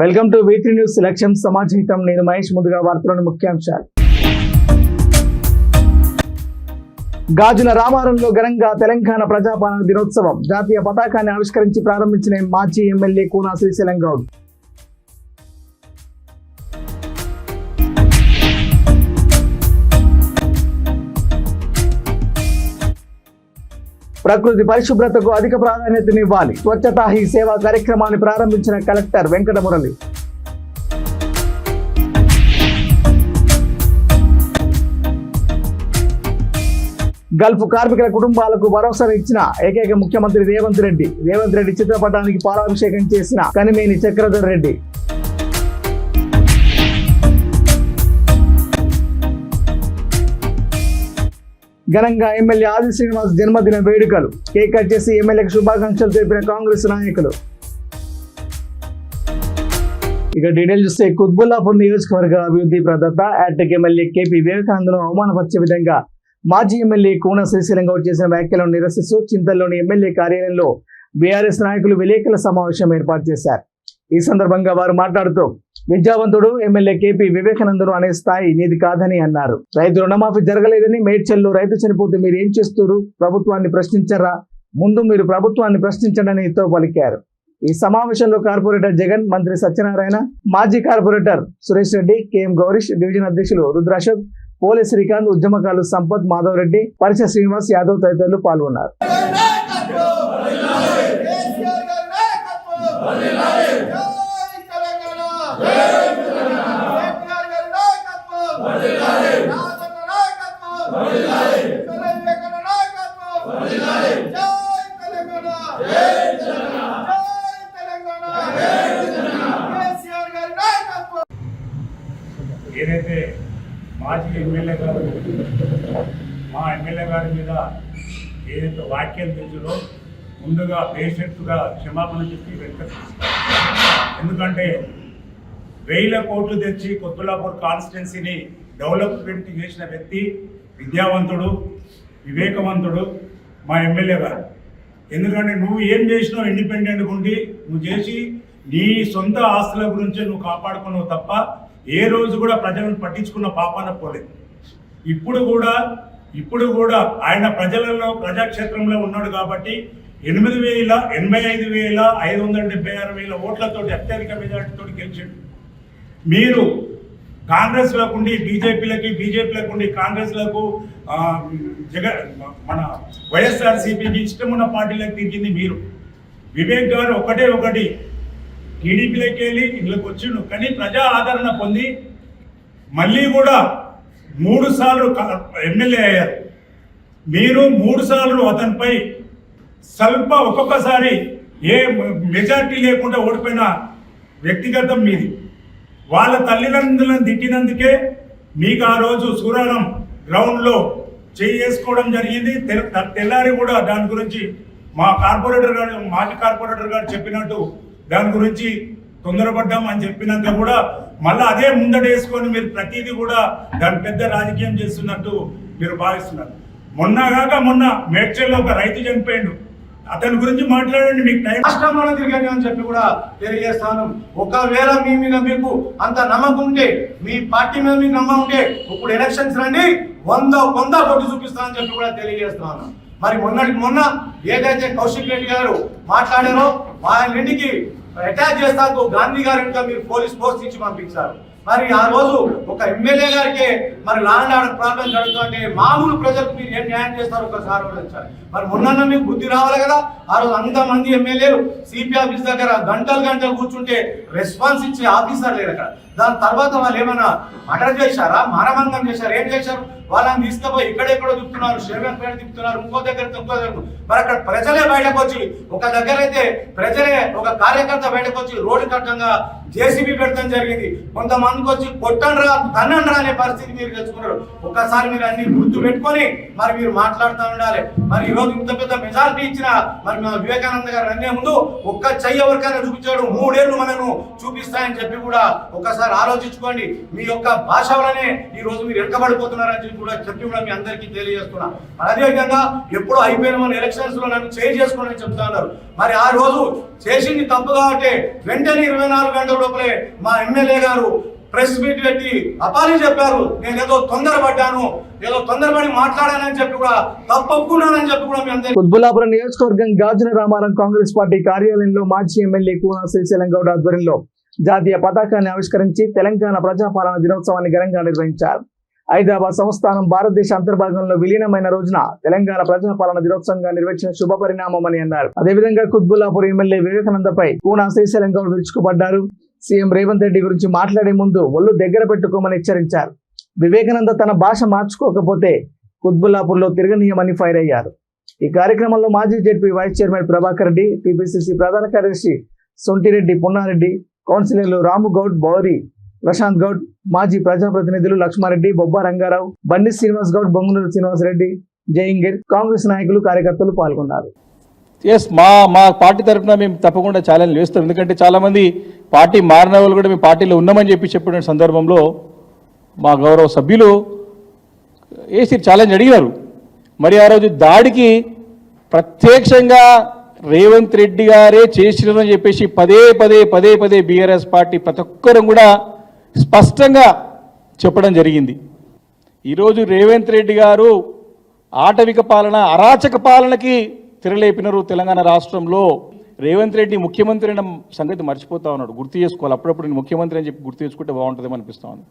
Welcome to V3 news లక్ష్యం సమాజహితం. నేను మహేష్. ముందుగా వార్తలోని ముఖ్యాంశాలు. గాజుల రామారంలో ఘనంగా తెలంగాణ ప్రజాపాలన దినోత్సవం. జాతీయ పతాకాన్ని ఆవిష్కరించి ప్రారంభించిన మాజీ ఎమ్మెల్యే కూన శ్రీశైలం గౌడ్. ప్రకృతి పరిశుభ్రతకు అధిక ప్రాధాన్యతనివ్వాలి. స్వచ్ఛతా హీ సేవా కార్యక్రమాన్ని ప్రారంభించిన కలెక్టర్ వెంకట మురళి. గల్ఫ్ కార్మికుల కుటుంబాలకు భరోసానిచ్చిన ఏకైక ముఖ్యమంత్రి రేవంత్ రెడ్డి. రేవంత్ రెడ్డి చిత్రపటానికి పాలాభిషేకం చేసిన కనిమేని చక్రధర్ రెడ్డి. ఘనంగా ఎమ్మెల్యే ఆది శ్రీనివాస్ జన్మదిన వేడుకలు. కేక్ కట్ చేసి ఎమ్మెల్యేకి శుభాకాంక్షలు తెలిపిన కాంగ్రెస్ నాయకులు. ఇక డీటెయిల్ చూస్తే కుత్బుల్లాపూర్ నియోజకవర్గ అభివృద్ధి ప్రదాత యాక్టిక్ ఎమ్మెల్యే కేపీ వివేకానందను అవమానపరిచే విధంగా మాజీ ఎమ్మెల్యే కూన శ్రీశైలం గౌడ్ చేసిన వ్యాఖ్యలను నిరసిస్తూ చింతల్లోని ఎమ్మెల్యే కార్యాలయంలో బీఆర్ఎస్ నాయకులు విలేకరుల సమావేశం ఏర్పాటు చేశారు. ఈ సందర్భంగా వారు మాట్లాడుతూ విద్యావంతుడు ఎమ్మెల్యే కేపీ వివేకానందను అనే స్థాయి నీది కాదని అన్నారు. రైతు రుణమాఫీ జరగలేదని, మేడ్చల్లో రైతు చనిపోతే మీరు ఏం చేస్తారు, ప్రభుత్వాన్ని ప్రశ్నించరా, ముందు మీరు ప్రభుత్వాన్ని ప్రశ్నించండి తో పలికారు. ఈ సమావేశంలో కార్పొరేటర్ జగన్, మంత్రి సత్యనారాయణ, మాజీ corporator Suresh Reddy, KM Gourish, division అధ్యక్షులు రుద్రాశోక్, పోలే శ్రీకాంత్, ఉద్యమకారులు సంపత్, మాధవ్ రెడ్డి, పరిచయ శ్రీనివాస్ యాదవ్ తదితరులు పాల్గొన్నారు. ఏదైతే మాజీ ఎమ్మెల్యే గారు మా ఎమ్మెల్యే గారి మీద ఏదైతే వ్యాఖ్యలు తెచ్చారో ముందుగా పేషెంట్గా క్షమాపణ చెప్పి ఎందుకంటే 1000 కోట్లు తెచ్చి కుత్బుల్లాపూర్ కాన్స్టిట్యున్సీని డెవలప్మెంట్ చేసిన వ్యక్తి, విద్యావంతుడు, వివేకవంతుడు మా ఎమ్మెల్యే గారు. ఎందుకంటే నువ్వు ఏం చేసినావు ఇండిపెండెంట్గా ఉండి నువ్వు చేసి నీ సొంత ఆస్తుల గురించి నువ్వు కాపాడుకున్నావు తప్ప ఏ రోజు కూడా ప్రజలను పట్టించుకున్న పాపాన పోలేదు. ఇప్పుడు కూడా ఆయన ప్రజాక్షేత్రంలో ఉన్నాడు కాబట్టి 8,85,576 ఓట్లతో అత్యధిక మెజార్టీతో గెలిచిండు. మీరు కాంగ్రెస్లకు ఉండి బీజేపీలకు ఉండి కాంగ్రెస్లకు మన వైఎస్ఆర్సీపీకి ఇష్టమున్న పార్టీలకు తిరిగింది మీరు. వివేక్ గారు ఒకటి టీడీపీలోకి వెళ్ళి ఇళ్ళకి వచ్చిండు, కానీ ప్రజా ఆదరణ పొంది మళ్ళీ కూడా 3 సార్లు ఎమ్మెల్యే అయ్యారు. మీరు 3 సార్లు అతనిపై ఒక్కొక్కసారి ఏ మెజార్టీ లేకుండా ఓడిపోయిన వ్యక్తిగతం మీది. వాళ్ళ తల్లిదండ్రులను తిట్టినందుకే మీకు ఆ రోజు సూరారం గ్రౌండ్లో చేసుకోవడం జరిగింది. తెల్లారి కూడా దాని గురించి మాజీ కార్పొరేటర్ గారు చెప్పినట్టు దాని గురించి తొందరపడ్డాం అని చెప్పినాక కూడా మళ్ళీ అదే ముందటేసుకొని మీరు ప్రతిదీ కూడా దాని పెద్ద రాజకీయం చేస్తున్నట్టు మీరు భావిస్తున్నారు. మొన్న మేడ్చల్లో ఒక రైతు చనిపోయిండు, అతని గురించి మాట్లాడండి. మీకు టైం రాష్ట్రంలోనే తిరిగాను అని చెప్పి కూడా తెలియజేస్తాను. ఒకవేళ మీ మీద మీకు అంత నమ్మకం ఉంటే, మీ పార్టీ మీద మీకు నమ్మకం ఉంటే ఇప్పుడు ఎలక్షన్స్ రండి, 100 కొట్టి చూపిస్తానని చెప్పి కూడా తెలియజేస్తున్నాను. మరి మొన్న ఏదైతే కౌశిక్ రెడ్డి గారు మాట్లాడారో ఆయన ఇంటికి అటాక్ చేస్తాకు గాంధీ గారి ఇంకా మీరు పోలీస్ ఫోర్స్ ఇచ్చి పంపించారు. మరి ఆ రోజు ఒక ఎమ్మెల్యే గారికి మరి లాండ్ ఆర్డర్ ప్రాబ్లం జరుగుతుంటే మామూలు ప్రజలకు మీరు ఏం న్యాయం చేస్తారు ఒకసారి ఆలోచించాలి. మరి మొన్న మీకు బుద్ధి రావాలి కదా. ఆ రోజు అంతమంది ఎమ్మెల్యేలు సిపి ఆఫీస్ దగ్గర గంటలు కూర్చుంటే రెస్పాన్స్ ఇచ్చే ఆఫీసర్ లేరు అక్కడ. దాని తర్వాత వాళ్ళు ఏమైనా మర్డర్ చేశారా, మానభంగం చేశారు, ఏం చేశారు? వాళ్ళని తీసుకుపోయి ఇక్కడెక్కడో తిప్పుతున్నారు, షేవెన్పేట తిప్పుతున్నారు, ఇంకో దగ్గర. మరి అక్కడ ప్రజలే బయటకు వచ్చి, ఒక దగ్గర అయితే ప్రజలే ఒక కార్యకర్త బయటకు వచ్చి రోడ్డు కట్టంగా జేసీబీ పెట్టడం జరిగింది. కొంతమందికి వచ్చి కొట్టండ్రా తన్నండ్రా అనే పరిస్థితి మీరు తెచ్చుకున్నారు. ఒక్కసారి మీరు అన్ని గుర్తు పెట్టుకొని మరి మీరు మాట్లాడుతూ ఉండాలి. మరి ఈరోజు ఇంత పెద్ద మెజారిటీ ఇచ్చిన మరి మా వివేకానంద గారు అనే ముందు ఒక్క చెయ్యి ఎవరికైనా చూపించాడు, 3 ఏళ్ళు మనను చూపిస్తాయని చెప్పి కూడా ఒకసారి ఆలోచించుకోండి. మీ యొక్క భాష వల్లనే ఈ రోజు మీరు వెనకబడిపోతున్నారని చెప్పి కూడా మీ అందరికీ తెలియజేస్తున్నా. అదేవిధంగా ఎప్పుడు అయిపోయిన మన ఎలక్షన్స్ లో నన్ను చేంజ్ చేసుకోండి అని చెప్తా ఉన్నారు. మరి ఆ రోజు చేసింది తప్పు కాబట్టి వెంటనే 24 గంటల లోపలే మా ఎమ్మెల్యే గారు ప్రెస్ మీట్ పెట్టి అపాలి చెప్పారు. నేను ఏదో తొందరపడ్డాను, ఏదో తొందరపడి మాట్లాడానని చెప్పి కూడా తప్పొప్పుకున్నానని చెప్పి కూడా మీ అందరికీ కుత్బుల్లాపురం నియోజకవర్గం గాజుల రామారం కాంగ్రెస్ పార్టీ కార్యాలయంలో మాజీ ఎమ్మెల్యే కూన శ్రీశైలం గౌడ్ ఆధ్వర్యంలో జాతీయ పతాకాన్ని ఆవిష్కరించి తెలంగాణ ప్రజాపాలన దినోత్సవాన్ని ఘనంగా నిర్వహించారు. హైదరాబాద్ సంస్థానం భారతదేశ అంతర్భాగంలో విలీనమైన రోజున తెలంగాణ ప్రజాపాలన దినోత్సవంగా నిర్వహించిన శుభ పరిణామమని అన్నారు. అదేవిధంగా కుత్బుల్లాపూర్ ఎమ్మెల్యే వివేకానందపై కూన శ్రీశైలం గౌడ్ విరుచుకుపడ్డారు. సీఎం రేవంత్ రెడ్డి గురించి మాట్లాడే ముందు ఒళ్ళు దగ్గర పెట్టుకోమని హెచ్చరించారు. వివేకానంద తన భాష మార్చుకోకపోతే కుత్బుల్లాపూర్లో తిరగనీయమని ఫైర్ అయ్యారు. ఈ కార్యక్రమంలో మాజీ ZP vice chairman Prabhakar Reddy, TPCC ప్రధాన కార్యదర్శి సొంటిరెడ్డి పున్నారెడ్డి, కౌన్సిలర్లు రాము గౌడ్, బౌరి ప్రశాంత్ గౌడ్, మాజీ ప్రజాప్రతినిధులు లక్ష్మారెడ్డి, బొబ్బా రంగారావు, బండి శ్రీనివాస్ గౌడ్, బొంగునూరు శ్రీనివాసరెడ్డి, జయింగిర్, కాంగ్రెస్ నాయకులు, కార్యకర్తలు పాల్గొన్నారు. ఎస్, మా పార్టీ తరఫున మేము తప్పకుండా ఛాలెంజ్ వేస్తాం. ఎందుకంటే చాలామంది పార్టీ మారిన వాళ్ళు కూడా మేము పార్టీలో ఉన్నామని చెప్పిన సందర్భంలో మా గౌరవ సభ్యులు వేసి ఛాలెంజ్ అడిగారు. మరి ఆ రోజు దాడికి ప్రత్యక్షంగా రేవంత్ రెడ్డి గారే చేసినారని చెప్పేసి పదే పదే బీఆర్ఎస్ పార్టీ ప్రతి ఒక్కరం కూడా స్పష్టంగా చెప్పడం జరిగింది. ఈరోజు రేవంత్ రెడ్డి గారు ఆటవిక పాలన, అరాచక పాలనకి తెరలేపినారు తెలంగాణ రాష్ట్రంలో. రేవంత్ రెడ్డి ముఖ్యమంత్రి అయిన సంగతి మర్చిపోతా ఉన్నాడు. గుర్తు చేసుకోవాలి, అప్పుడప్పుడు నేను ముఖ్యమంత్రి అని చెప్పి గుర్తు చేసుకుంటే బాగుంటుందేమో అనిపిస్తూ ఉంది.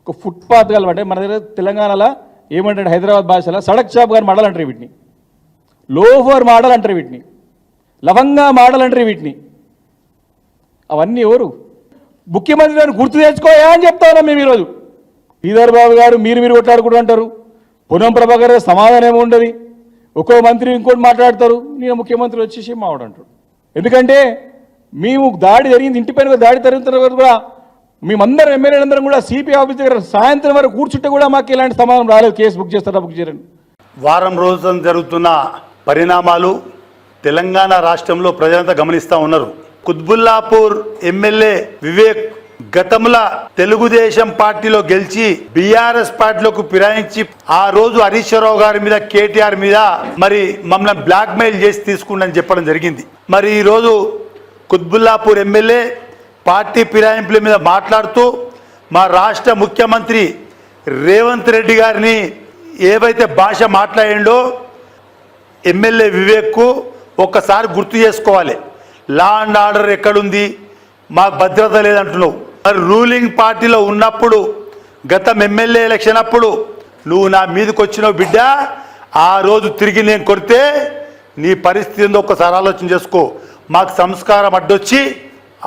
ఒక ఫుట్పాత్ గా అంటే మన దగ్గర తెలంగాణలో ఏమంటాడు, హైదరాబాద్ భాషలో సడక్ షాప్ గారు మోడల్ అంటారు వీటిని, లోఫర్ మోడల్ అంటారు వీటిని, లవంగా మోడల్ అంటారు వీటిని. అవన్నీ ఎవరు ముఖ్యమంత్రి గారు గుర్తు తెచ్చుకోయా అని చెప్తా ఉన్నాం మేము ఈరోజు. శ్రీధర్ బాబు గారు మీరు కొట్లాడుకుంటూ అంటారు, పొన్నం ప్రభాకర్ గారు సమాధానం ఏమో ఉండదు, ఒక్కో మంత్రి ఇంకోటి మాట్లాడతారు, నేను ముఖ్యమంత్రి వచ్చేసి మావాడు అంటాడు. ఎందుకంటే మేము దాడి జరిగింది, ఇంటిపైన దాడి జరిగిన తర్వాత కూడా మేమందరం ఎమ్మెల్యేలందరం కూడా సిపి ఆఫీస్ దగ్గర సాయంత్రం వరకు కూర్చుంటే కూడా మాకు ఇలాంటి సమాధానం రాలేదు. కేసు బుక్ చేస్తారా, బుక్ చేయరండి. వారం రోజులు జరుగుతున్న పరిణామాలు తెలంగాణ రాష్ట్రంలో ప్రజలంతా గమనిస్తూ ఉన్నారు. కుత్బుల్లాపూర్ ఎమ్మెల్యే వివేక్ గతంలో తెలుగుదేశం పార్టీలో గెలిచి బీఆర్ఎస్ పార్టీలోకి ఫిరాయించి ఆ రోజు హరీష్ రావు గారి మీద, కేటీఆర్ మీద మరి మమ్మల్ని బ్లాక్ మెయిల్ చేసి తీసుకుందని చెప్పడం జరిగింది. మరి ఈరోజు కుత్బుల్లాపూర్ ఎమ్మెల్యే పార్టీ ఫిరాయింపుల మీద మాట్లాడుతూ మా రాష్ట్ర ముఖ్యమంత్రి రేవంత్ రెడ్డి గారిని ఏవైతే భాష మాట్లాడిండో ఎమ్మెల్యే వివేక్కు ఒక్కసారి గుర్తు చేసుకోవాలి. లా అండ్ ఆర్డర్ ఎక్కడుంది, మాకు భద్రత లేదంటున్నావు. మరి రూలింగ్ పార్టీలో ఉన్నప్పుడు గతం ఎమ్మెల్యే ఎలక్షన్ అప్పుడు నువ్వు నా మీదకి వచ్చినావు బిడ్డ, ఆ రోజు తిరిగి నేను కొడితే నీ పరిస్థితి ఏందో ఒక్కసారి ఆలోచన చేసుకో. మాకు సంస్కారం అడ్డొచ్చి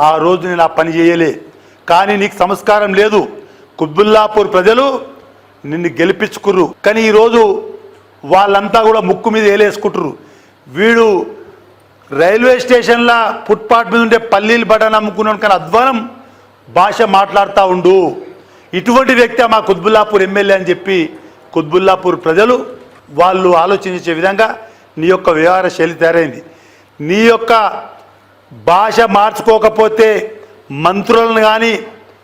ఆ రోజు నేను ఆ పని చేయలే, కానీ నీకు సంస్కారం లేదు. కుత్బుల్లాపూర్ ప్రజలు నిన్ను గెలిపించుకుర్రు, కానీ ఈరోజు వాళ్ళంతా కూడా ముక్కు మీద ఏలేసుకుంటారు. వీడు రైల్వే స్టేషన్లో ఫుట్పాత్ మీద ఉండే పల్లీలు బటన్ అమ్ముకున్నాను కానీ అధ్వానం భాష మాట్లాడుతూ ఉండు. ఇటువంటి వ్యక్తి మా కుత్బుల్లాపూర్ ఎమ్మెల్యే అని చెప్పి కుత్బుల్లాపూర్ ప్రజలు వాళ్ళు ఆలోచించే విధంగా నీ యొక్క వ్యవహార శైలి తయారైంది. నీ యొక్క భాష మార్చుకోకపోతే మంత్రులను కానీ,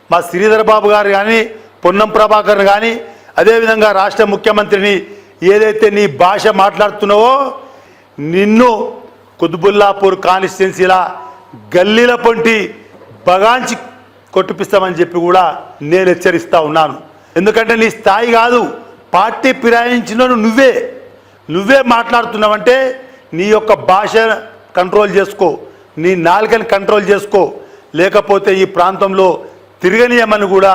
మా శ్రీధర్ బాబు గారు కానీ, పొన్నం ప్రభాకర్ కానీ, అదేవిధంగా రాష్ట్ర ముఖ్యమంత్రిని ఏదైతే నీ భాష మాట్లాడుతున్నావో నిన్ను కుత్బుల్లాపూర్ కాన్స్టిట్యున్సీలా గల్లీల పొంటి బగాంచి కొట్టిపిస్తామని చెప్పి కూడా నేను హెచ్చరిస్తూ ఉన్నాను. ఎందుకంటే నీ స్థాయి కాదు, పార్టీ ఫిరాయించిన నువ్వే మాట్లాడుతున్నావంటే నీ యొక్క భాష కంట్రోల్ చేసుకో, నీ నాలుకని కంట్రోల్ చేసుకో, లేకపోతే ఈ ప్రాంతంలో తిరగనీయమని కూడా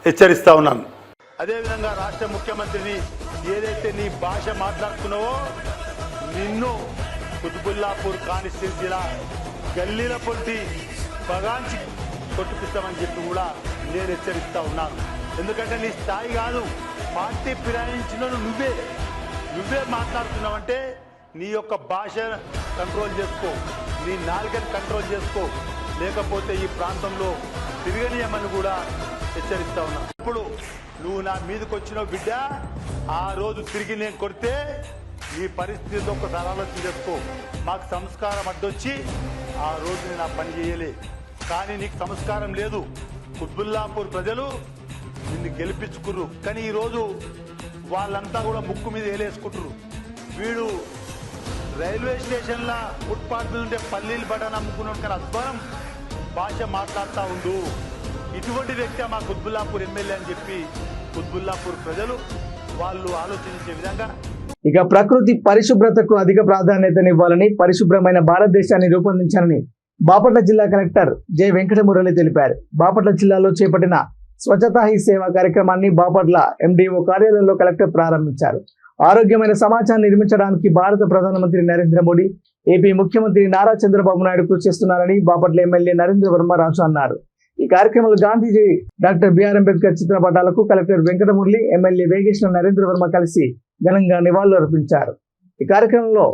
హెచ్చరిస్తూ ఉన్నాను. అదేవిధంగా రాష్ట్ర ముఖ్యమంత్రిని ఏదైతే నీ భాష మాట్లాడుతున్నావో నిన్ను కుత్బుల్లాపూర్ కాన్స్టిట్యున్సీలా గల్లీల పొంటి బగాంచి కొట్టిపిస్తామని చెప్పి కూడా నేను హెచ్చరిస్తూ ఉన్నాను. ఎందుకంటే నీ స్థాయి కాదు, పార్టీ ఫిరాయించిన నువ్వే మాట్లాడుతున్నావంటే నీ యొక్క భాష కంట్రోల్ చేసుకో, నీ నాలుకని కంట్రోల్ చేసుకో, లేకపోతే ఈ ప్రాంతంలో తిరగనీయమని కూడా హెచ్చరిస్తూ ఉన్నాను. ఇప్పుడు నువ్వు నా మీదకి వచ్చినావు బిడ్డ, ఆ రోజు తిరిగి నేను కొడితే నీ పరిస్థితి ఒక్కసారి ఆలోచన చేసుకో. మాకు సంస్కారం అడ్డొచ్చి ఆ రోజు నేను ఆ పని చేయలే, కానీ నీకు సంస్కారం లేదు. కుత్బుల్లాపూర్ ప్రజలు నిన్ను గెలిపించుకుర్రు, కానీ ఈరోజు వాళ్ళంతా కూడా ముక్కు మీద ఏలేసుకుంటారు. వీడు రైల్వే స్టేషన్ల ఫుట్పాత్ మీద ఉండే పల్లీలు బటన్ అమ్ముకున్నాడు కానీ అద్భుతం భాష మాట్లాడుతూ ఉండు. ఇటువంటి వ్యక్తి మా కుత్బుల్లాపూర్ ఎమ్మెల్యే అని చెప్పి కుత్బుల్లాపూర్ ప్రజలు వాళ్ళు ఆలోచించే విధంగా ఇక ప్రకృతి పరిశుభ్రతకు అధిక ప్రాధాన్యతనివ్వాలని, పరిశుభ్రమైన భారతదేశాన్ని రూపొందించాలని బాపట్ల జిల్లా కలెక్టర్ జె వెంకటమురళి తెలిపారు. బాపట్ల జిల్లాలో చేపట్టిన స్వచ్ఛతా హీ సేవ కార్యక్రమాన్ని బాపట్ల ఎండిఓ కార్యాలయంలో కలెక్టర్ ప్రారంభించారు. ఆరోగ్యమైన సమాజాన్ని నిర్మించడానికి భారత ప్రధానమంత్రి నరేంద్ర మోడీ, ఏపీ ముఖ్యమంత్రి నారా చంద్రబాబు నాయుడు కృషి చేస్తున్నారని బాపట్ల ఎమ్మెల్యే నరేంద్ర వర్మ రాజు అన్నారు. ఈ కార్యక్రమంలో గాంధీజీ, డాక్టర్ బిఆర్ అంబేద్కర్ చిత్రపటాలకు కలెక్టర్ వెంకటమురళి, ఎమ్మెల్యే వేగేశ్వర నరేంద్ర వర్మ కలిసి ఘనంగా నివాళులు అర్పించారు. ఈ కార్యక్రమంలో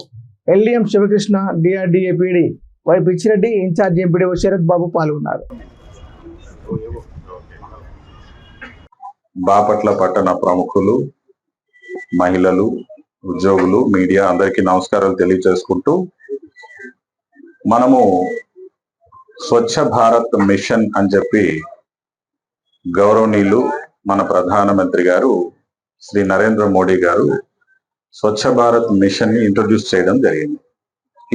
LDM Sivakrishna, DRDA PD Y Pichireddy, incharge MPDO Sarath Babu పాల్గొన్నారు. బాపట్ల పట్టణ ప్రముఖులు, మహిళలు, ఉద్యోగులు, మీడియా అందరికీ నమస్కారాలు తెలియజేసుకుంటూ, మనము స్వచ్ఛ భారత్ మిషన్ అని చెప్పి గౌరవనీయులు మన ప్రధానమంత్రి గారు శ్రీ నరేంద్ర మోడీ గారు స్వచ్ఛ భారత్ మిషన్ ని ఇంట్రొడ్యూస్ చేయడం జరిగింది.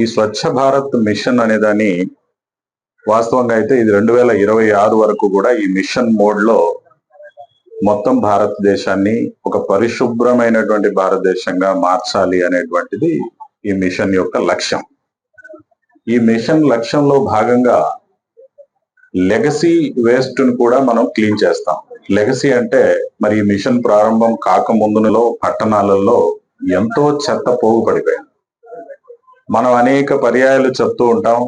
ఈ స్వచ్ఛ భారత్ మిషన్ అనేదాన్ని వాస్తవంగా అయితే ఇది 2026 వరకు కూడా ఈ మిషన్ మోడ్ లో మొత్తం భారతదేశాన్ని ఒక పరిశుభ్రమైనటువంటి భారతదేశంగా మార్చాలి అనేటువంటిది ఈ మిషన్ యొక్క లక్ష్యం. ఈ మిషన్ లక్ష్యంలో భాగంగా లెగసీ వేస్ట్ ను కూడా మనం క్లీన్ చేస్తాం. లెగసీ అంటే మరి ఈ మిషన్ ప్రారంభం కాకముందులో పట్టణాలలో ఎంతో చెత్త పోగు పడిపోయింది. మనం అనేక పర్యాయాలు చెప్తూ ఉంటాం,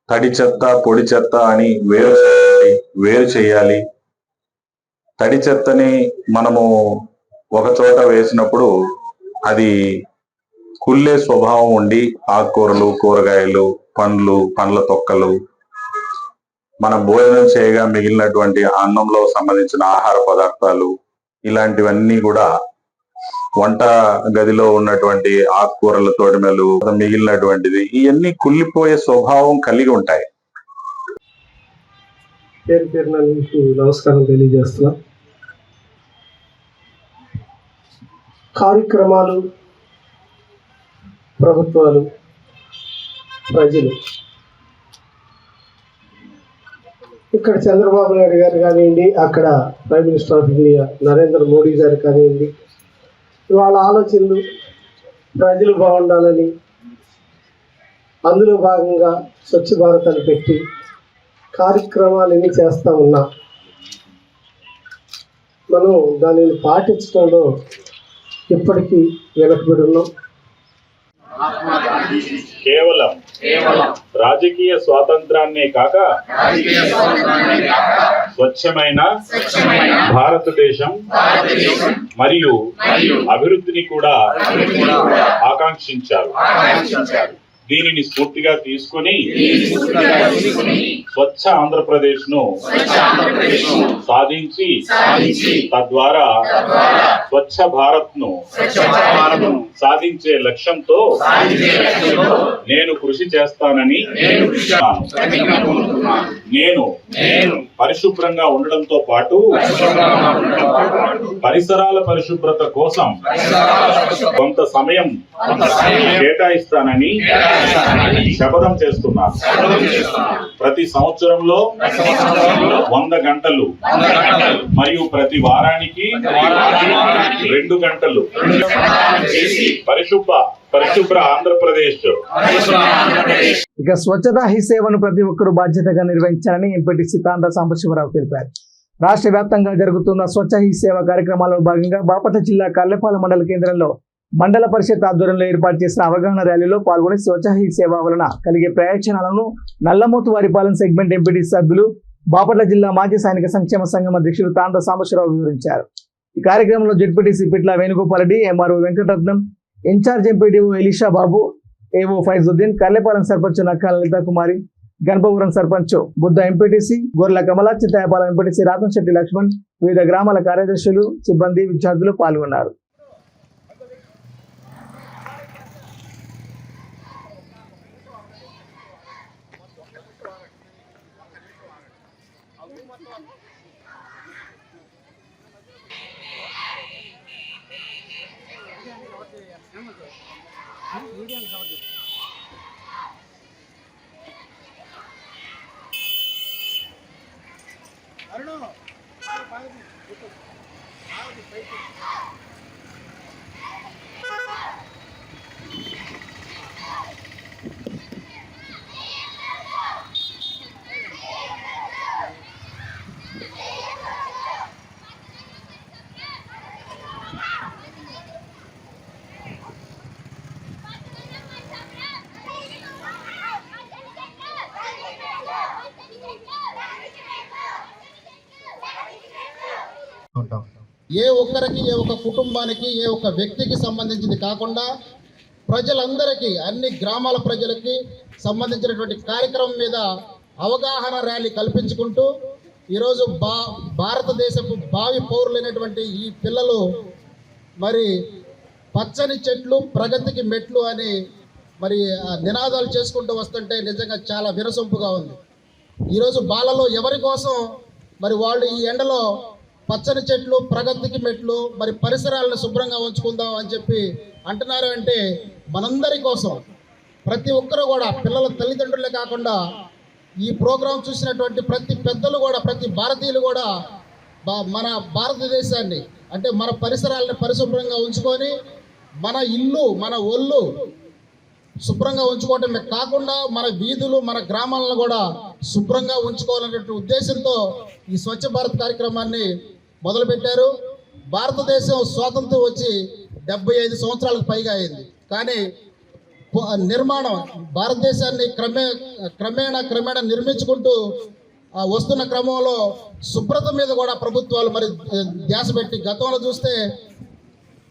తడి చెత్త పొడి చెత్త అని వేరు చేయాలి. తడి చెత్తని మనము ఒక చోట వేసినప్పుడు అది కుళ్ళే స్వభావం ఉండి ఆకుకూరలు, కూరగాయలు, పండ్ల తొక్కలు, మనం భోజనం చేయగా మిగిలినటువంటి అన్నంలో సంబంధించిన ఆహార పదార్థాలు, ఇలాంటివన్నీ కూడా వంట గదిలో ఉన్నటువంటి ఆకుకూరల తోటమెలు, మిగిలినటువంటిది, ఇవన్నీ కుళ్ళిపోయే స్వభావం కలిగి ఉంటాయి. పేరు పేరున మీకు నమస్కారం తెలియజేస్తున్నా. కార్యక్రమాలు, ప్రభుత్వాలు, ప్రజలు, ఇక్కడ చంద్రబాబు నాయుడు గారు కానివ్వండి, అక్కడ prime minister of India Narendra Modi గారు కానివ్వండి, వాళ్ళ ఆలోచనలు ప్రజలు బాగుండాలని అందులో భాగంగా స్వచ్ఛ భారత్ అని పెట్టి కార్యక్రమాలన్నీ చేస్తూ ఉన్నాం. మనం దానిని పాటించడంలో ఇప్పటికీ వెనకబడి ఉన్నాం. కేవలం రాజకీయ స్వాతంత్రాన్నే కాక స్వచ్ఛమైన భారతదేశం మరియు అభివృద్ధిని కూడా ఆకాంక్షించారు. దీనిని స్ఫూర్తిగా తీసుకుని స్వచ్ఛ ఆంధ్రప్రదేశ్ ను సాధించి తద్వారా స్వచ్ఛ భారత్ ను సాధించే లక్ష్యంతో నేను కృషి చేస్తానని నేను పరిశుభ్రంగా ఉండడంతో పాటు పరిసరాల పరిశుభ్రత కోసం కొంత సమయం కేటాయిస్తానని శపథం చేస్తున్నాను. ప్రతి సంవత్సరంలో 100 గంటలు మరియు ప్రతి వారానికి 2 గంటలు పరిశుభ్ర ఆంధ్రప్రదేశ్. ఇక స్వచ్ఛతా హీ సేవను ప్రతి ఒక్కరూ బాధ్యతగా నిర్వహించాలని ఎంపీటీసీ తాండ్ర సాంబశివరావు తెలిపారు. రాష్ట్ర వ్యాప్తంగా జరుగుతున్న స్వచ్ఛ హీ సేవ కార్యక్రమాల్లో భాగంగా బాపట్ల జిల్లా కల్లెపాలెం మండల కేంద్రంలో మండల పరిషత్ ఆధ్వర్యంలో ఏర్పాటు చేసిన అవగాహన ర్యాలీలో పాల్గొని స్వచ్ఛ హీ సేవ వలన కలిగే ప్రయోజనాలను నల్లమోతు వారిపాలెం సెగ్మెంట్ ఎంపీటీసీ సభ్యులు, బాపట్ల జిల్లా మాజీ సైనిక సంక్షేమ సంఘం అధ్యక్షులు తాండ్ర సాంబశివరావు వివరించారు. ఈ కార్యక్రమంలో ZPTC Pitla Venugopal Reddy, MRO Venkataratnam, incharge MPDO Elisha Babu, AO Faizuddin, Kallepalem sarpanch Nakkala Lalitha Kumari, Ganapavaram sarpanch Buddha MPTC, Gorrela Kamala, Chittayapalem MPTC Ratamsetti Laxman, వివిధ గ్రామాల కార్యదర్శులు, సిబ్బంది, విద్యార్థులు పాల్గొన్నారు. ఏ ఒక్కరికి, ఏ ఒక్క కుటుంబానికి, ఏ ఒక్క వ్యక్తికి సంబంధించింది కాకుండా ప్రజలందరికీ, అన్ని గ్రామాల ప్రజలకి సంబంధించినటువంటి కార్యక్రమం మీద అవగాహన ర్యాలీ కల్పించుకుంటూ ఈరోజు భారతదేశపు భావి పౌరులైనటువంటి ఈ పిల్లలు మరి పచ్చని చెట్లు ప్రగతికి మెట్లు అని మరి నినాదాలు చేసుకుంటూ వస్తుంటే నిజంగా చాలా వినసొంపుగా ఉంది. ఈరోజు బాలలో ఎవరి కోసం మరి వాళ్ళు ఈ ఎండలో పచ్చని చెట్లు ప్రగతికి మెట్లు మరి పరిసరాలను శుభ్రంగా ఉంచుకుందాం అని చెప్పి అంటున్నారు. అంటే మనందరి కోసం ప్రతి ఒక్కరు కూడా, పిల్లల తల్లిదండ్రులే కాకుండా ఈ ప్రోగ్రాం చూసినటువంటి ప్రతి పెద్దలు కూడా, ప్రతి భారతీయులు కూడా మన భారతదేశాన్ని అంటే మన పరిసరాలను పరిశుభ్రంగా ఉంచుకొని మన ఇల్లు, మన ఒళ్ళు శుభ్రంగా ఉంచుకోవటమే కాకుండా మన వీధులు, మన గ్రామాలను కూడా శుభ్రంగా ఉంచుకోవాలనే ఉద్దేశంతో ఈ స్వచ్ఛ భారత్ కార్యక్రమాన్ని మొదలుపెట్టారు. భారతదేశం స్వాతంత్రం వచ్చి 75 సంవత్సరాలకు పైగా అయింది. కానీ నిర్మాణం భారతదేశాన్ని క్రమేణా నిర్మించుకుంటూ వస్తున్న క్రమంలో శుభ్రత మీద కూడా ప్రభుత్వాలు మరి ధ్యాస పెట్టి, గతంలో చూస్తే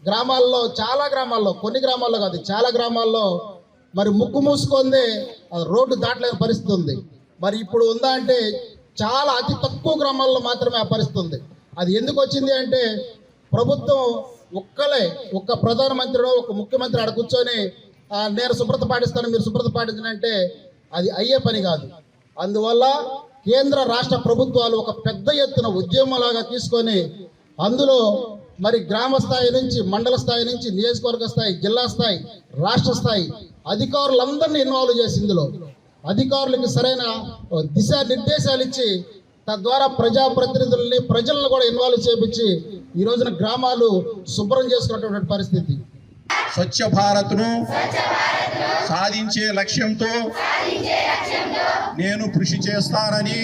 గ్రామాల్లో, చాలా గ్రామాల్లో, కొన్ని గ్రామాల్లో కాదు చాలా గ్రామాల్లో మరి ముక్కు మూసుకుందే రోడ్డు దాటలేని పరిస్థితి ఉంది. మరి ఇప్పుడు ఉందా అంటే చాలా అతి తక్కువ గ్రామాల్లో మాత్రమే ఆ పరిస్థితి ఉంది. అది ఎందుకు వచ్చింది అంటే ప్రభుత్వం ఒక్క ప్రధానమంత్రిలో, ఒక ముఖ్యమంత్రి ఆడ కూర్చొని నేను శుభ్రత పాటిస్తాను, మీరు శుభ్రత పాటించనంటే అది అయ్యే పని కాదు. అందువల్ల కేంద్ర రాష్ట్ర ప్రభుత్వాలు ఒక పెద్ద ఎత్తున ఉద్యమంలాగా తీసుకొని అందులో మరి గ్రామ స్థాయి నుంచి, మండల స్థాయి నుంచి, నియోజకవర్గ స్థాయి, జిల్లా స్థాయి, రాష్ట్ర స్థాయి అధికారులందరినీ ఇన్వాల్వ్ చేసి ఇందులో అధికారులకు సరైన దిశానిర్దేశాలు ఇచ్చి తద్వారా ప్రజాప్రతినిధుల్ని, ప్రజలను కూడా ఇన్వాల్వ్ చేపించి ఈ రోజున గ్రామాలు శుభ్రం చేసుకున్నటువంటి పరిస్థితి. స్వచ్ఛ భారత్ను సాధించే లక్ష్యంతో నేను కృషి చేస్తానని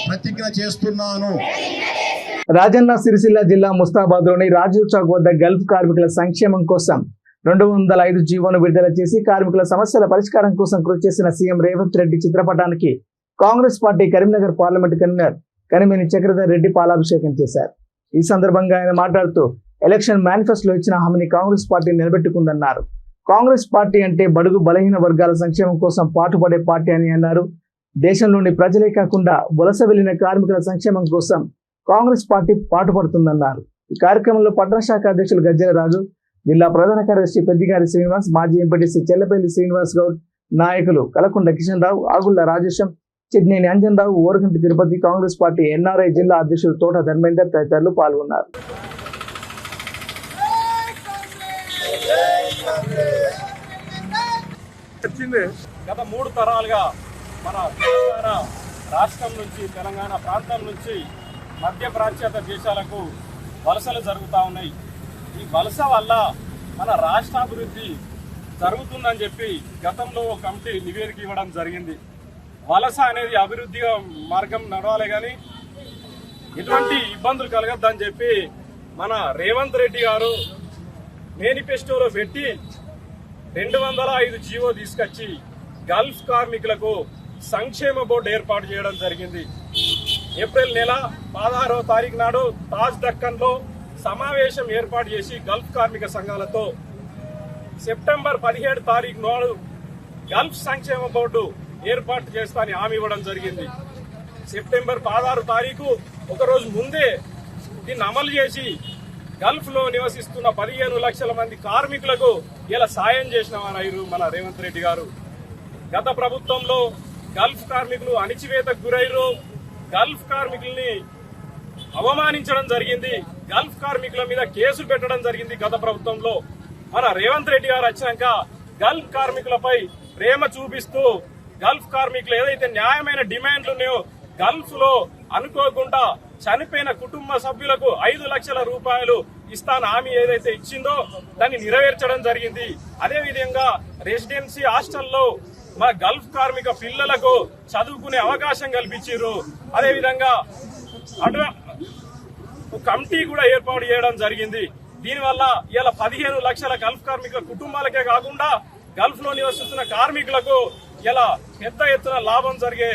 ప్రతిజ్ఞ చేస్తున్నాను. రాజన్న సిరిసిల్ల జిల్లా ముస్తాబాద్లోని రాజీవ్ చౌక్ వద్ద గల్ఫ్ కార్మికుల సంక్షేమం కోసం 205 జీవోను విడుదల చేసి కార్మికుల సమస్యల పరిష్కారం కోసం కృషి చేసిన సీఎం రేవంత్ రెడ్డి చిత్రపటానికి Congress party Karimnagar parliament convener Kanimeni Chakradhar Reddy పాలాభిషేకం చేశారు. ఈ సందర్భంగా ఆయన మాట్లాడుతూ ఎలక్షన్ మేనిఫెస్టోలో ఇచ్చిన హామీని కాంగ్రెస్ పార్టీ నిలబెట్టుకుందన్నారు. కాంగ్రెస్ పార్టీ అంటే బడుగు బలహీన వర్గాల సంక్షేమం కోసం పాటుపడే పార్టీ అని అన్నారు. దేశంలోని ప్రజలే కాకుండా వలస వెళ్లిన కార్మికుల సంక్షేమం కోసం కాంగ్రెస్ పార్టీ పాటుపడుతుందన్నారు. ఈ కార్యక్రమంలో పట్టణ శాఖ అధ్యక్షులు గజ్జల రాజు, జిల్లా ప్రధాన కార్యదర్శి పెద్దిగారి శ్రీనివాస్, మాజీ ఎంపీటీసీ చెల్లపల్లి శ్రీనివాస్ గౌడ్, నాయకులు కలకొండ కిషన్ రావు, ఆగుళ్ల రాజేశం, చిడ్నేని అంజన్ రావు, ఓరగంటి తిరుపతి, కాంగ్రెస్ పార్టీ ఎన్ఆర్ఐ జిల్లా అధ్యక్షులు తోట ధర్మేందర్ తదితరులు పాల్గొన్నారు. గత 3 తరాలుగా మన తెలంగాణ రాష్ట్రం నుంచి, తెలంగాణ ప్రాంతం నుంచి మధ్య ప్రాచ్యత దేశాలకు వలసలు జరుగుతూ ఉన్నాయి. ఈ వలస వల్ల మన రాష్ట్రాభివృద్ధి జరుగుతుందని చెప్పి గతంలో కమిటీ నివేదిక ఇవ్వడం జరిగింది. వలస అనేది అభివృద్ధి మార్గం నడవాలి కానీ ఎటువంటి ఇబ్బందులు కలగద్దని చెప్పి మన రేవంత్ రెడ్డి గారు మేనిఫెస్టోలో పెట్టి 205 జీవో తీసుకొచ్చి గల్ఫ్ కార్మికులకు సంక్షేమ బోర్డు ఏర్పాటు చేయడం జరిగింది. ఏప్రిల్ నెల 16వ తారీఖు నాడు తాజ్ దక్కన్లో సమావేశం ఏర్పాటు చేసి గల్ఫ్ కార్మిక సంఘాలతో సెప్టెంబర్ 17 తారీఖు నాడు గల్ఫ్ సంక్షేమ బోర్డు ఏర్పాటు చేస్తానని హామీ ఇవ్వడం జరిగింది. సెప్టెంబర్ 16 తారీఖు ఒకరోజు ముందే దీన్ని అమలు చేసి గల్ఫ్ లో నివసిస్తున్న 15 లక్షల మంది కార్మికులకు ఇలా సాయం చేసిన వారు మన రేవంత్ రెడ్డి గారు. గత ప్రభుత్వంలో గల్ఫ్ కార్మికులు అణిచివేతకు గురైరు, గల్ఫ్ కార్మికుల్ని అవమానించడం జరిగింది, గల్ఫ్ కార్మికుల మీద కేసులు పెట్టడం జరిగింది గత ప్రభుత్వంలో. మన రేవంత్ రెడ్డి గారు వచ్చినాక గల్ఫ్ కార్మికులపై ప్రేమ చూపిస్తూ గల్ఫ్ కార్మికులు ఏదైతే న్యాయమైన డిమాండ్లు ఉన్నాయో గల్ఫ్ లో అనుకోకుండా చనిపోయిన కుటుంబ సభ్యులకు 5 లక్షల రూపాయలు ఇస్తాను హామీ ఏదైతే ఇచ్చిందో దాన్ని నెరవేర్చడం జరిగింది. అదే విధంగా రెసిడెన్సీ హాస్టల్లో మన గల్ఫ్ కార్మిక పిల్లలకు చదువుకునే అవకాశం కల్పించారు. అదే విధంగా కమిటీ కూడా ఏర్పాటు చేయడం జరిగింది. దీనివల్ల ఇలా 15 లక్షల గల్ఫ్ కార్మిక కుటుంబాలకే కాకుండా గల్ఫ్ లో నివసిస్తున్న కార్మికులకు ఇలా పెద్ద ఎత్తున లాభం జరిగే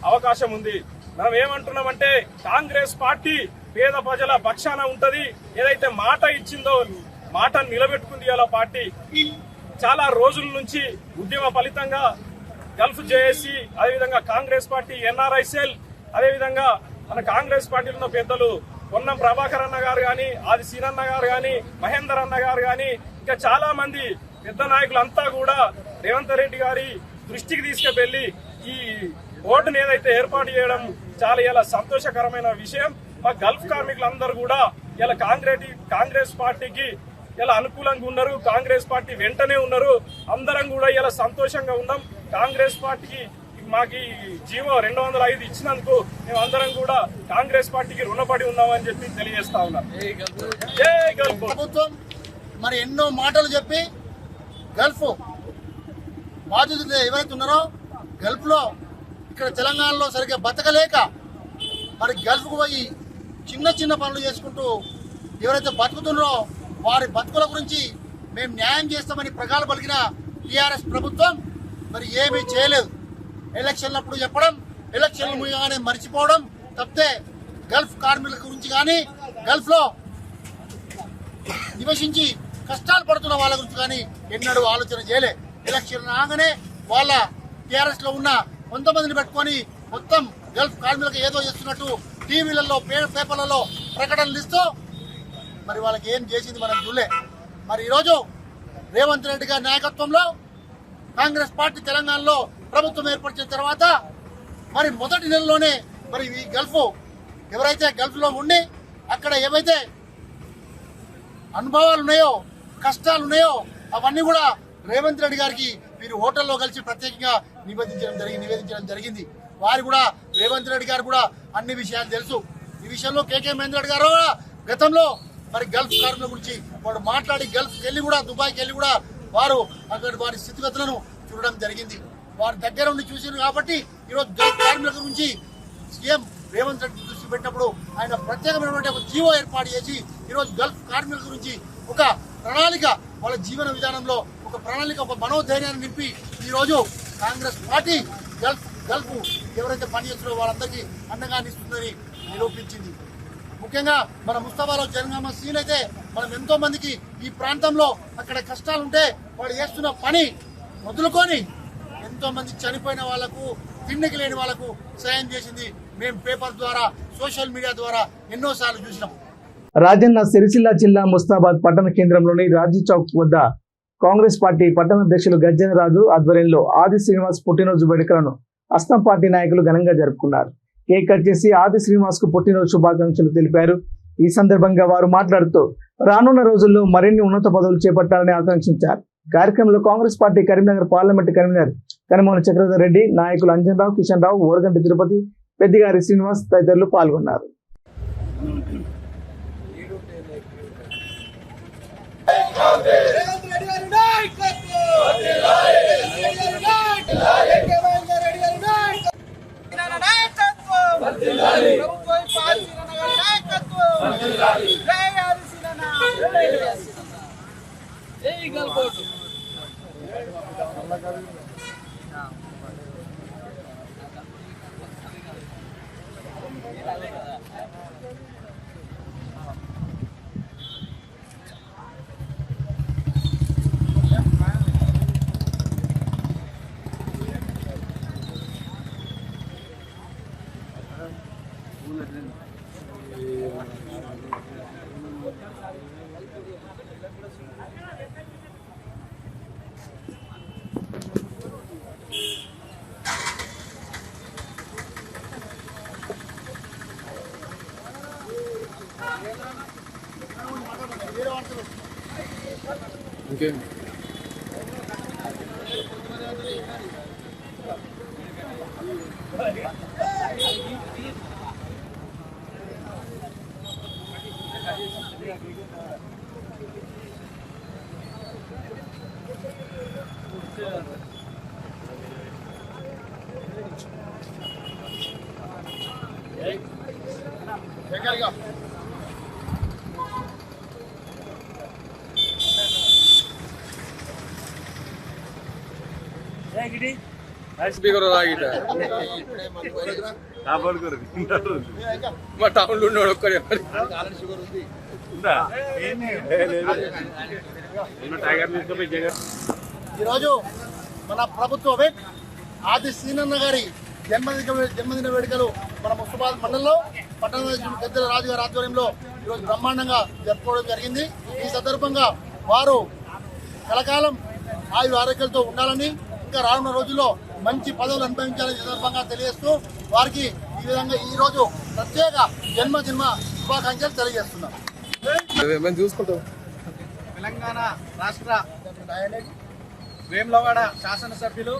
అవకాశం ఉంది. మనం ఏమంటున్నామంటే కాంగ్రెస్ పార్టీ పేద ప్రజల పక్షాన ఉంటది. ఏదైతే మాట ఇచ్చిందో మాట నిలబెట్టుకుంది. ఇలా పార్టీ చాలా రోజుల నుంచి ఉద్యమ ఫలితంగా గల్ఫ్ జేఏసీ, అదేవిధంగా కాంగ్రెస్ పార్టీ ఎన్ఆర్ఐ సెల్, అదేవిధంగా మన కాంగ్రెస్ పార్టీలో ఉన్న పెద్దలు పొన్నం ప్రభాకర్ అన్న గారు గాని, ఆది సీనన్న గారు గాని, మహేందర్ అన్న గారు గాని, ఇంకా చాలా మంది పెద్ద నాయకులంతా కూడా రేవంత్ రెడ్డి గారి దృష్టికి తీసుకువెళ్లి ఈ బోర్డును ఏదైతే ఏర్పాటు చేయడం చాలా ఇలా సంతోషకరమైన విషయం. మా గల్ఫ్ కార్మికులందరూ కూడా ఇలా కాంగ్రెస్ పార్టీకి ఇలా అనుకూలంగా ఉన్నారు. కాంగ్రెస్ పార్టీ వెంటనే ఉన్నారు. అందరం కూడా ఇలా సంతోషంగా ఉన్నాం. కాంగ్రెస్ పార్టీకి మాకు జీవో 205 ఇచ్చినందుకు మేము అందరం కూడా కాంగ్రెస్ పార్టీకి రుణపడి ఉన్నామని చెప్పి తెలియజేస్తా ఉన్నాం. జై గల్ఫ్. ప్రభుత్వం మరి ఎన్నో మాటలు చెప్పి గల్ఫ్ బాధితులు ఎవరైతే ఉన్నారో గల్ఫ్ లో ఇక్కడ తెలంగాణలో సరిగ్గా బతకలేక మరి గల్ఫ్కు పోయి చిన్న చిన్న పనులు చేసుకుంటూ ఎవరైతే బతుకుతున్నారో వారి బతుకుల గురించి మేము న్యాయం చేస్తామని ప్రగాఢ పలికిన టీఆర్ఎస్ ప్రభుత్వం మరి ఏమీ చేయలేదు. ఎలక్షన్లప్పుడు చెప్పడం, ఎలక్షన్లు ముగియగానే మర్చిపోవడం తప్పితే గల్ఫ్ కార్మికుల గురించి కానీ గల్ఫ్ లో నివసించి కష్టాలు పడుతున్న వాళ్ళ గురించి కానీ ఎన్నడూ ఆలోచన చేయలే. ఎలక్షన్ రాగానే వాళ్ళ టీఆర్ఎస్ లో ఉన్న కొంతమందిని పెట్టుకొని మొత్తం గల్ఫ్ కార్మికులకు ఏదో చేస్తున్నట్టు టీవీలలో పేపర్లలో ప్రకటనలు ఇస్తూ మరి వాళ్ళకి ఏం చేసింది మనం చూడలే. మరి ఈరోజు రేవంత్ రెడ్డి గారి నాయకత్వంలో కాంగ్రెస్ పార్టీ తెలంగాణలో ప్రభుత్వం ఏర్పరిచిన తర్వాత మరి మొదటి నెలలోనే మరి ఈ గల్ఫ్ ఎవరైతే గల్ఫ్ లో ఉండి అక్కడ ఏవైతే అనుభవాలు ఉన్నాయో కష్టాలు ఉన్నాయో అవన్నీ కూడా రేవంత్ రెడ్డి గారికి మీరు హోటల్లో కలిసి ప్రత్యేకంగా నివేదించడం జరిగింది. వారు కూడా రేవంత్ రెడ్డి గారు కూడా అన్ని విషయాలు తెలుసు. ఈ విషయంలో కేకే మహేందర్ రెడ్డి గారు గతంలో మరి గల్ఫ్ కార్మికుల గురించి వాడు మాట్లాడి గల్ఫ్కి వెళ్ళి కూడా దుబాయ్కి వెళ్ళి కూడా వారు అక్కడ వారి స్థితిగతులను చూడడం జరిగింది. వారి దగ్గర ఉండి చూసారు కాబట్టి ఈరోజు గల్ఫ్ కార్మికుల గురించి సీఎం రేవంత్ రెడ్డి దృష్టి పెట్టినప్పుడు ఆయన ప్రత్యేకమైనటువంటి ఒక జీవో ఏర్పాటు చేసి ఈరోజు గల్ఫ్ కార్మికుల గురించి ఒక ప్రణాళిక, వాళ్ళ జీవన విధానంలో ఒక ప్రణాళిక, ఒక మనోధైర్యాన్ని నింపి ఈరోజు కాంగ్రెస్ పార్టీ గల్ఫ్ ఎవరైతే పనిచేస్తున్నారో వాళ్ళందరికీ అండగా నిస్తుందని నిరూపించింది. ముఖ్యంగా మన ముస్తాబాలో జనగామ సీన్ అయితే మనం ఎంతో మందికి ఈ ప్రాంతంలో అక్కడ కష్టాలుంటే వాళ్ళు చేస్తున్న పని మొదలుకొని ఎంతో మంది చనిపోయిన వాళ్లకు, తిండికి లేని వాళ్లకు సాయం చేసింది మేము పేపర్ ద్వారా, సోషల్ మీడియా ద్వారా ఎన్నోసార్లు చూసినాం. రాజన్న సిరిసిల్ల జిల్లా ముస్తాబాద్ పట్టణ కేంద్రంలోని రాజీ చౌక్ వద్ద కాంగ్రెస్ పార్టీ పట్టణ అధ్యక్షులు గజ్జన రాజు ఆధ్వర్యంలో ఆది శ్రీనివాస్ పుట్టినరోజు వేడుకలను అస్తం పార్టీ నాయకులు ఘనంగా జరుపుకున్నారు. కేక్ కట్ చేసి ఆది శ్రీనివాస్ కు పుట్టినరోజు శుభాకాంక్షలు తెలిపారు. ఈ సందర్భంగా వారు మాట్లాడుతూ రానున్న రోజుల్లో మరిన్ని ఉన్నత పదవులు చేపట్టాలని ఆకాంక్షించారు. కార్యక్రమంలో Congress party Karimnagar parliament convener Kanimona Chakradhar Reddy, నాయకులు అంజన్ రావు, కిషన్ రావు, ఓరగంటి తిరుపతి, పెద్దిగారి శ్రీనివాస్ తదితరులు పాల్గొన్నారు. వేరే ఈరోజు మన ప్రభుత్వ విప్ ఆది సీనన్న గారి జన్మదిన వేడుకలు మన ముస్తాబాద్ మండలంలో పట్టణ గద్దెల రాజు గారి ఆధ్వర్యంలో ఈరోజు బ్రహ్మాండంగా జరుపుకోవడం జరిగింది. ఈ సందర్భంగా వారు కలకాలం ఆయు ఆరోగ్యాలతో ఉండాలని, ఇంకా రానున్న రోజుల్లో మంచి పదవులు అనుభవించాలని సందర్భంగా తెలియజేస్తూ వారికి ఈ విధంగా ఈ రోజు ప్రత్యేక జన్మదిన శుభాకాంక్షలు తెలియజేస్తున్నాం. తెలంగాణ రాష్ట్ర వేములవాడ శాసనసభ్యులు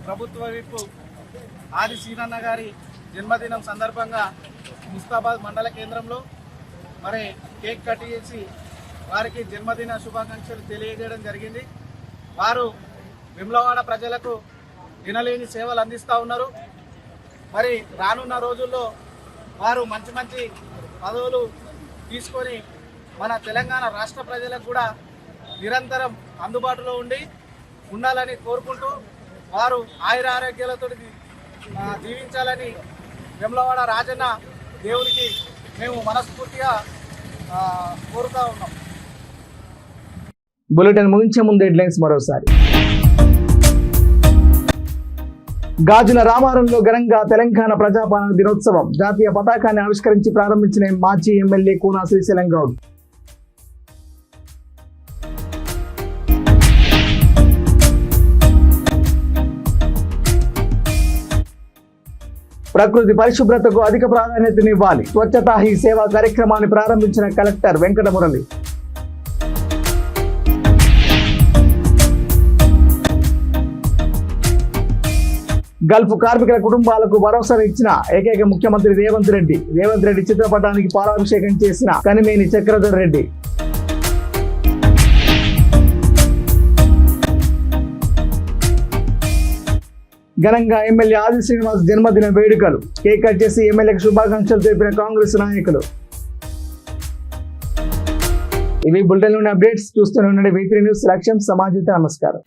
ప్రభుత్వ విప్ ఆది సీనన్న గారి జన్మదినం సందర్భంగా ముస్తాబాద్ మండల కేంద్రంలో మరి కేక్ కట్ చేసి వారికి జన్మదిన శుభాకాంక్షలు తెలియజేయడం జరిగింది. వారు వేములవాడ ప్రజలకు వినలేని సేవలు అందిస్తూ ఉన్నారు. మరి రానున్న రోజుల్లో వారు మంచి మంచి పదవులు తీసుకొని మన తెలంగాణ రాష్ట్ర ప్రజలకు కూడా నిరంతరం అందుబాటులో ఉండాలని కోరుకుంటూ వారు ఆయుర ఆరోగ్యాలతో జీవించాలని వేములవాడ రాజన్న దేవునికి మేము మనస్ఫూర్తిగా కోరుతా ఉన్నాం. బులెటిన్ ముగించే ముందు హెడ్లైన్స్ మరోసారి. గాజుల రామారంలో ఘనంగా తెలంగాణ ప్రజాపాలన దినోత్సవం. జాతీయ పతాకాన్ని ఆవిష్కరించి ప్రారంభించిన మాజీ ఎమ్మెల్యే కూనా శ్రీశైలం గౌడ్. ప్రకృతి పరిశుభ్రతకు అధిక ప్రాధాన్యతనివ్వాలి. స్వచ్ఛతా హీ సేవా కార్యక్రమాన్ని ప్రారంభించిన కలెక్టర్ వెంకటమురళి. గల్ఫ్ కార్మికుల కుటుంబాలకు భరోసానిచ్చిన ఏకైక ముఖ్యమంత్రి రేవంత్ రెడ్డి. రేవంత్ రెడ్డి చిత్రపటానికి పాలాభిషేకం చేసిన కనిమేని చక్రధర్ రెడ్డి. ఘనంగా ఎమ్మెల్యే ఆది శ్రీనివాస్ జన్మదిన వేడుకలు. కేక్ కట్ చేసి ఎమ్మెల్యేకి శుభాకాంక్షలు తెలిపిన కాంగ్రెస్ నాయకులు. ఇవి బులెటిన్లోని అప్డేట్స్. చూస్తూనే ఉండండి V3 న్యూస్. లక్ష్యం సమాజం. నమస్కారం.